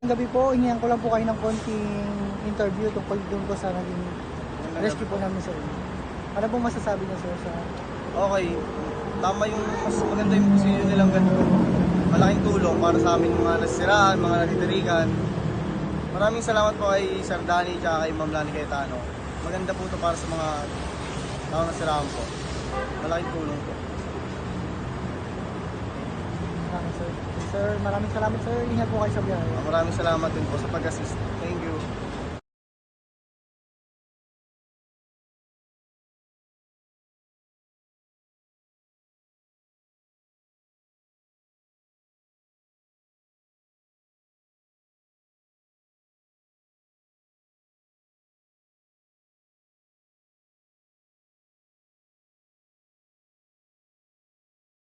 Gabi po, iniyan ko lang po kayo ng konting interview tungkol doon po sa naging rescue po namin sir. Ano pong masasabi niyo sir sa... Okay, tama yung mas maganda yung position nilang ganito. Malaking tulong para sa amin mga nasiraan, mga natitirikan. Maraming salamat po kay Sir Danny at kay Ma'am Lani Cayetano. Maganda po ito para sa mga tao nasiraan po. Malaking tulong po. Sir, maraming salamat sir. Ingat po kayo sa biyahe. Maraming salamat din po sa pag-assist. Thank you.